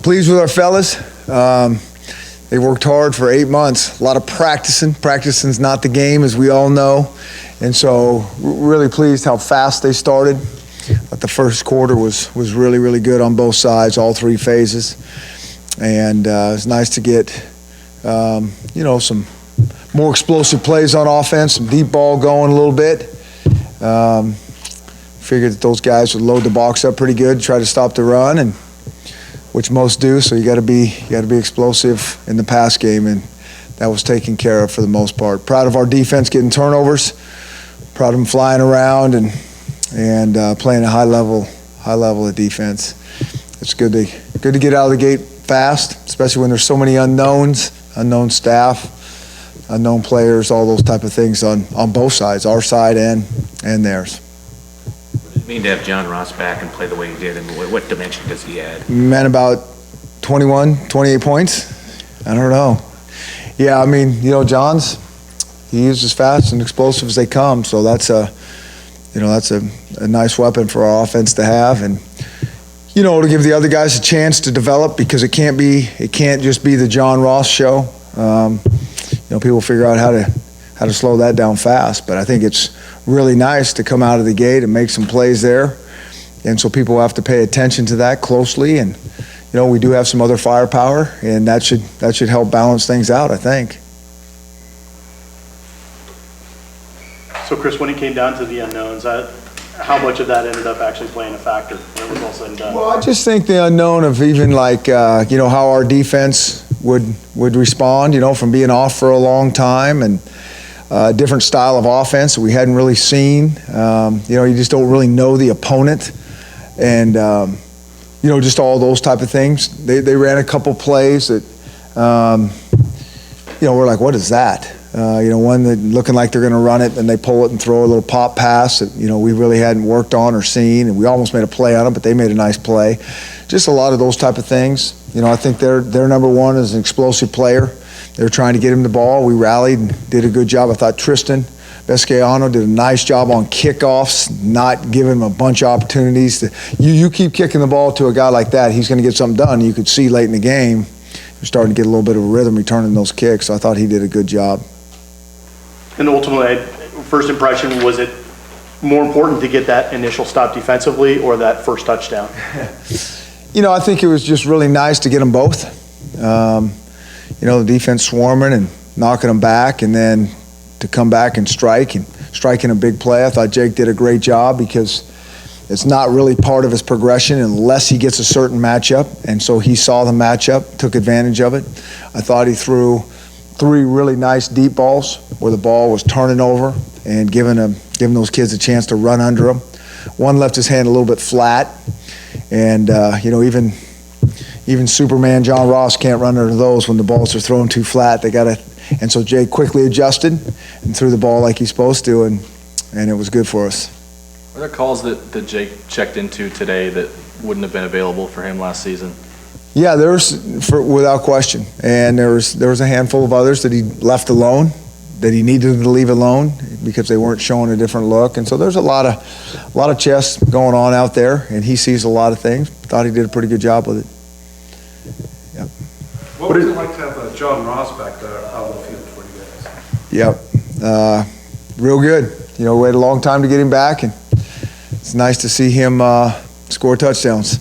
Pleased with our fellas. They worked hard for 8 months. A lot of practicing. Practicing's not the game, as we all know. And so really pleased how fast they started. But the first quarter was really, really good on both sides, all three phases. And it's nice to get, some more explosive plays on offense, some deep ball going a little bit. Figured that those guys would load the box up pretty good, try to stop the run, and which most do. So you got to be explosive in the pass game, and that was taken care of for the most part. Proud of our defense getting turnovers. Proud of them flying around and playing a high level of defense. It's good to get out of the gate fast, especially when there's so many unknowns, unknown staff, unknown players, all those type of things on both sides, our side and theirs. What does it mean to have John Ross back and play the way he did, and what dimension does he add? Man, about 28 points. I don't know. Yeah, I mean, he's as fast and explosive as they come, so that's a nice weapon for our offense to have, and to give the other guys a chance to develop, because it can't just be the John Ross show. People figure out how to slow that down fast, but I think it's really nice to come out of the gate and make some plays there, and so people have to pay attention to that closely. And we do have some other firepower, and that should help balance things out, I think. So, Chris, when it came down to the unknowns, how much of that ended up actually playing a factor when it was all said and done? Well, I just think the unknown of even how our defense would respond, from being off for a long time, and a different style of offense that we hadn't really seen. You just don't really know the opponent, and just all those type of things. They ran a couple plays that we're like, what is that? One that looking like they're going to run it, and they pull it and throw a little pop pass that we really hadn't worked on or seen, and we almost made a play on it, but they made a nice play. Just a lot of those type of things. I think their number one is an explosive player. They were trying to get him the ball. We rallied and did a good job. I thought Tristan Vescayano did a nice job on kickoffs, not giving him a bunch of opportunities. You keep kicking the ball to a guy like that, he's going to get something done. You could see late in the game, you're starting to get a little bit of a rhythm returning those kicks. So I thought he did a good job. And ultimately, first impression, was it more important to get that initial stop defensively or that first touchdown? I think it was just really nice to get them both. The defense swarming and knocking them back, and then to come back and striking a big play. I thought Jake did a great job, because it's not really part of his progression unless he gets a certain matchup, and so he saw the matchup, took advantage of it. I thought he threw 3 really nice deep balls where the ball was turning over and giving those kids a chance to run under them. One left his hand a little bit flat, and even Superman John Ross can't run under those when the balls are thrown too flat. And so Jake quickly adjusted and threw the ball like he's supposed to, and it was good for us. Were there calls that Jake checked into today that wouldn't have been available for him last season? Yeah, without question. And there was a handful of others that he left alone, that he needed to leave alone because they weren't showing a different look. And so there's a lot of chess going on out there, and he sees a lot of things. Thought he did a pretty good job with it. Yep. What was it like to have John Ross back there out of the field for you guys? Yep. Real good. We waited a long time to get him back, and it's nice to see him score touchdowns.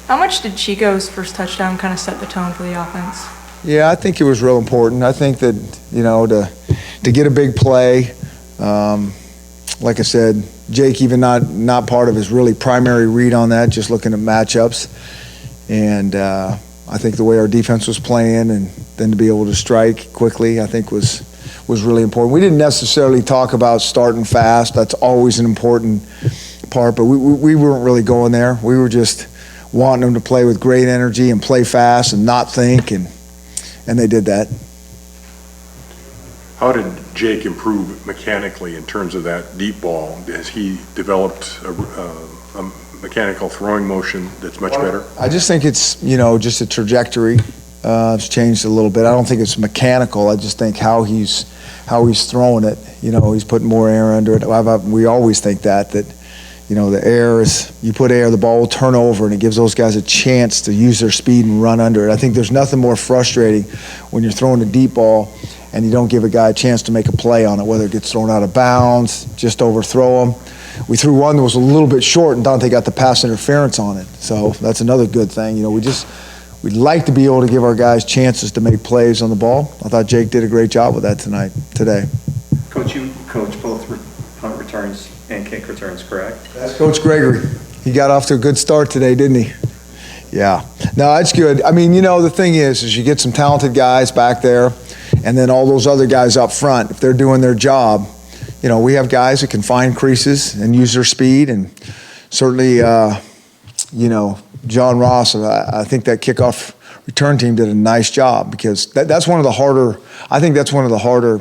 How much did Chico's first touchdown kind of set the tone for the offense? Yeah, I think it was real important. I think that, to get a big play, like I said, Jake even not part of his really primary read on that, just looking at matchups. And I think the way our defense was playing, and then to be able to strike quickly, I think was really important. We didn't necessarily talk about starting fast. That's always an important part, but we weren't really going there. We were just wanting them to play with great energy and play fast and not think, and they did that. How did Jake improve mechanically in terms of that deep ball? Has he developed a mechanical throwing motion that's much better? I just think it's, just a trajectory. It's changed a little bit. I don't think it's mechanical. I just think how he's throwing it. He's putting more air under it. We always think that you know, the air is, you put air, the ball will turn over, and it gives those guys a chance to use their speed and run under it. I think there's nothing more frustrating when you're throwing a deep ball and you don't give a guy a chance to make a play on it, whether it gets thrown out of bounds, just overthrow him. We threw one that was a little bit short, and Dante got the pass interference on it. So that's another good thing. You know, we'd like to be able to give our guys chances to make plays on the ball. I thought Jake did a great job with that today. Coach, you coach both punt returns and kick returns, correct? That's Coach Gregory. He got off to a good start today, didn't he? Yeah. No, that's good. I mean, you know, the thing is you get some talented guys back there, and then all those other guys up front, if they're doing their job, you know, we have guys that can find creases and use their speed, and certainly, you know, John Ross, I think that kickoff return team did a nice job, because that's one of the harder, I think that's one of the harder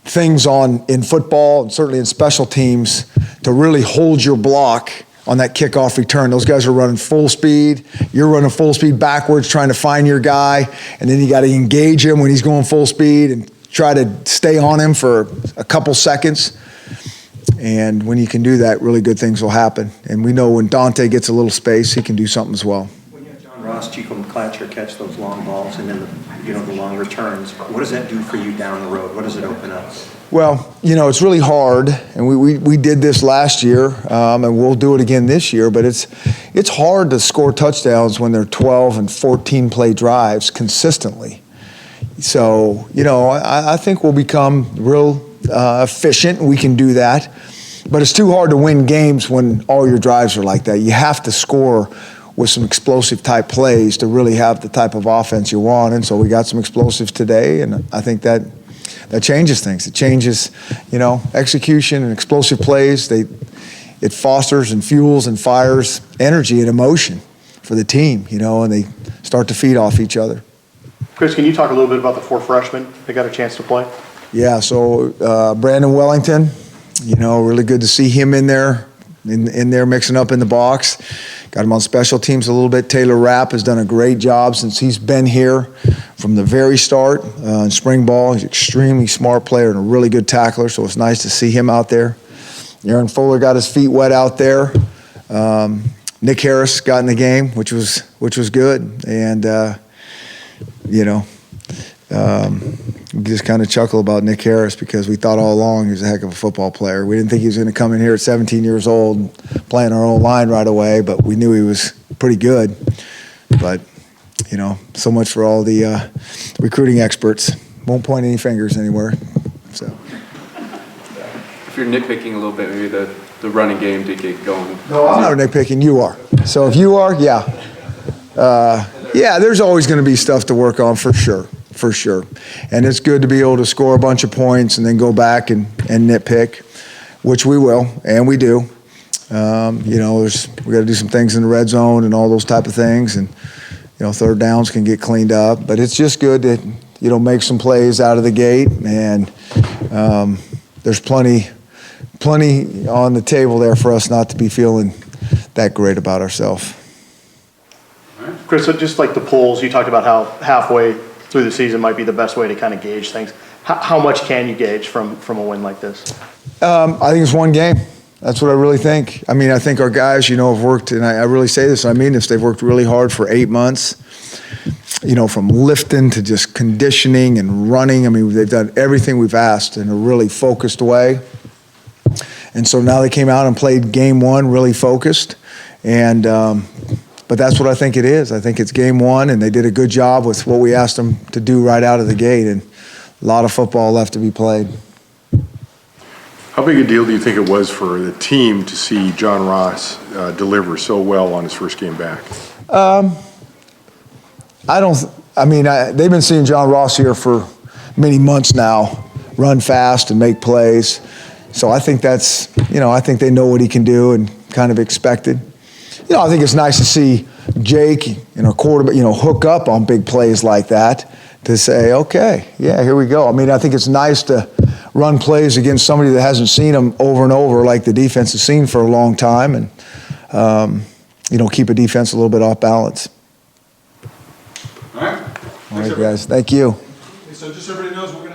things in football and certainly in special teams, to really hold your block on that kickoff return. Those guys are running full speed. You're running full speed backwards trying to find your guy, and then you got to engage him when he's going full speed and try to stay on him for a couple seconds. And when you can do that, really good things will happen. And we know when Dante gets a little space, he can do something as well. When you have John Ross, Chico McClatcher catch those long balls and then the long returns, what does that do for you down the road? What does it open up? Well, you know, it's really hard, and we did this last year, and we'll do it again this year, but it's hard to score touchdowns when they're 12 and 14 play drives consistently. So, you know, I think we'll become real efficient, and we can do that. But it's too hard to win games when all your drives are like that. You have to score with some explosive type plays to really have the type of offense you want. And so we got some explosives today, and I think that changes things. It changes, you know, execution and explosive plays. It fosters and fuels and fires energy and emotion for the team, you know, and they start to feed off each other. Chris, can you talk a little bit about the 4 freshmen that got a chance to play? Yeah, so Brandon Wellington, you know, really good to see him in there mixing up in the box. Got him on special teams a little bit. Taylor Rapp has done a great job since he's been here from the very start in spring ball. He's an extremely smart player and a really good tackler, so it's nice to see him out there. Aaron Fuller got his feet wet out there. Nick Harris got in the game, which was good. And, you know, we just kind of chuckle about Nick Harris, because we thought all along he was a heck of a football player. We didn't think he was going to come in here at 17 years old and playing our own line right away, but we knew he was pretty good. But, you know, so much for all the recruiting experts. Won't point any fingers anywhere. So, if you're nitpicking a little bit, maybe the running game did get going. No, I'm not nitpicking. You are. So if you are, yeah. Yeah, there's always going to be stuff to work on for sure. For sure. And it's good to be able to score a bunch of points and then go back and nitpick, which we will, and we do. You know, we got to do some things in the red zone and all those type of things, and, you know, third downs can get cleaned up. But it's just good to, you know, make some plays out of the gate, and there's plenty on the table there for us not to be feeling that great about ourselves. Chris, so just like the polls, you talked about how halfway through the season might be the best way to kind of gauge things. How much can you gauge from a win like this? I think it's one game. That's what I really think. I mean, I think our guys, you know, have worked, and I really say this, and I mean this, they've worked really hard for 8 months, you know, from lifting to just conditioning and running. I mean, they've done everything we've asked in a really focused way. And so now they came out and played game 1 really focused. And but that's what I think it is. I think it's game 1, and they did a good job with what we asked them to do right out of the gate, and a lot of football left to be played. How big a deal do you think it was for the team to see John Ross deliver so well on his first game back? They've been seeing John Ross here for many months now, run fast and make plays. So I think that's, you know, I think they know what he can do and kind of expected. You know, I think it's nice to see Jake and our quarterback, you know, hook up on big plays like that to say, okay, yeah, here we go. I mean, I think it's nice to run plays against somebody that hasn't seen them over and over like the defense has seen for a long time, and, you know, keep a defense a little bit off balance. All right. All right, guys. Thank you. So just so everybody knows, we're going